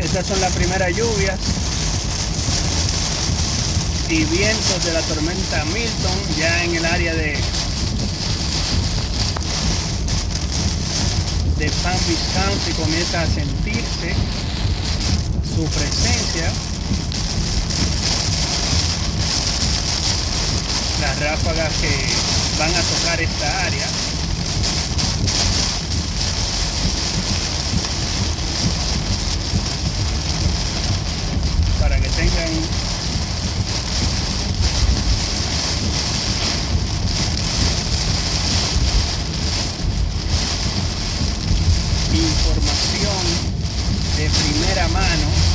Estas son las primeras lluvias y vientos de la tormenta Milton ya en el área de Palm Beach County. Comienza a sentirse su presencia. Las ráfagas que van a tocar esta área. Para que tengan información de primera mano